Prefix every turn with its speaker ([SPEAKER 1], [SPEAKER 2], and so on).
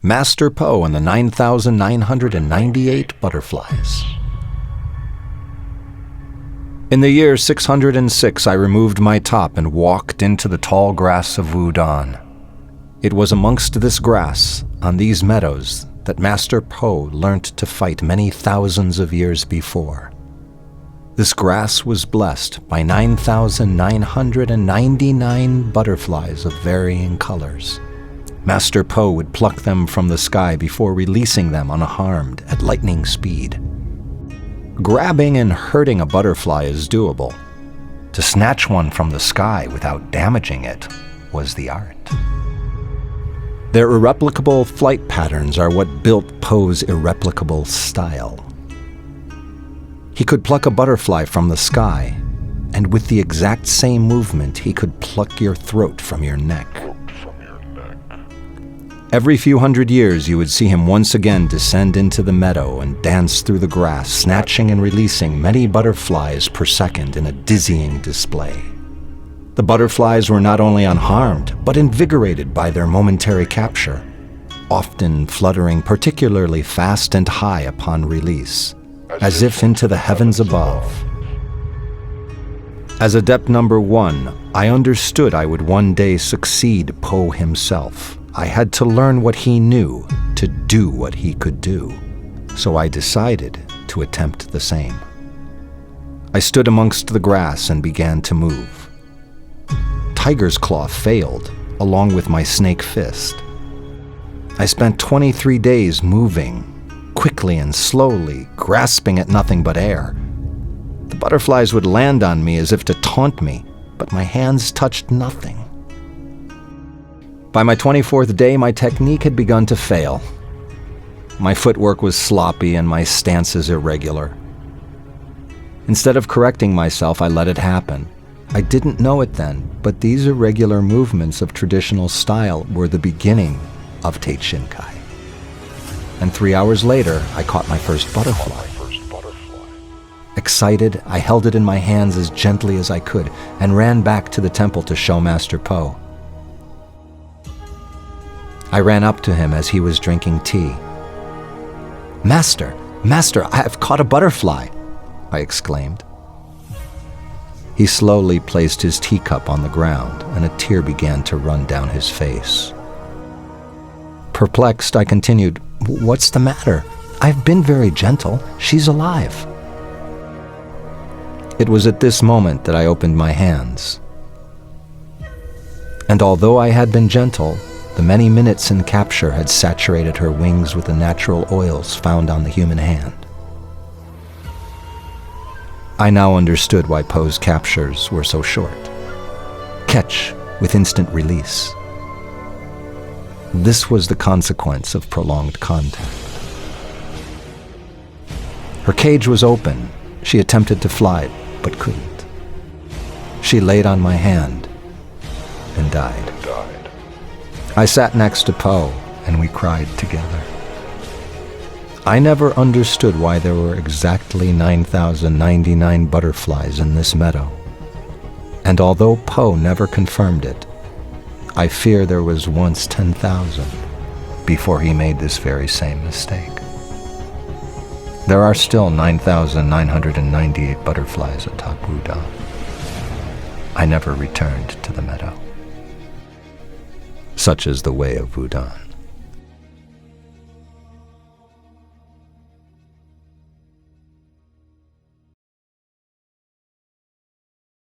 [SPEAKER 1] Master Po and the 9,998 butterflies. In the year 606, I removed my top and walked into the tall grass of Wudan. It was amongst this grass, on these meadows, that Master Po learnt to fight many thousands of years before. This grass was blessed by 9,999 butterflies of varying colors. Master Po would pluck them from the sky before releasing them unharmed at lightning speed. Grabbing and hurting a butterfly is doable. To snatch one from the sky without damaging it was the art. Their irreplicable flight patterns are what built Po's irreplicable style. He could pluck a butterfly from the sky, and with the exact same movement, he could pluck your throat from your neck. Every few hundred years, you would see him once again descend into the meadow and dance through the grass, snatching and releasing many butterflies per second in a dizzying display. The butterflies were not only unharmed, but invigorated by their momentary capture, often fluttering particularly fast and high upon release, as if into the heavens above. As adept number 1, I understood I would one day succeed Po himself. I had to learn what he knew to do what he could do, so I decided to attempt the same. I stood amongst the grass and began to move. Tiger's Claw failed, along with my snake fist. I spent 23 days moving, quickly and slowly, grasping at nothing but air. The butterflies would land on me as if to taunt me, but my hands touched nothing. By my 24th day, my technique had begun to fail. My footwork was sloppy and my stances irregular. Instead of correcting myself, I let it happen. I didn't know it then, but these irregular movements of traditional style were the beginning of Teichinkai. And 3 hours later, I caught my first butterfly. Excited, I held it in my hands as gently as I could and ran back to the temple to show Master Po. I ran up to him as he was drinking tea. Master, I have caught a butterfly," I exclaimed. He slowly placed his teacup on the ground, and a tear began to run down his face. Perplexed, I continued, "What's the matter? I've been very gentle. She's alive." It was at this moment that I opened my hands. And although I had been gentle, the many minutes in capture had saturated her wings with the natural oils found on the human hand. I now understood why Po's captures were so short. Catch with instant release. This was the consequence of prolonged contact. Her cage was open. She attempted to fly, but couldn't. She laid on my hand and died. I sat next to Po, and we cried together. I never understood why there were exactly 9,099 butterflies in this meadow. And although Po never confirmed it, I fear there was once 10,000 before he made this very same mistake. There are still 9,998 butterflies atop Wudan. I never returned to the meadow. Such is the way of Wudan.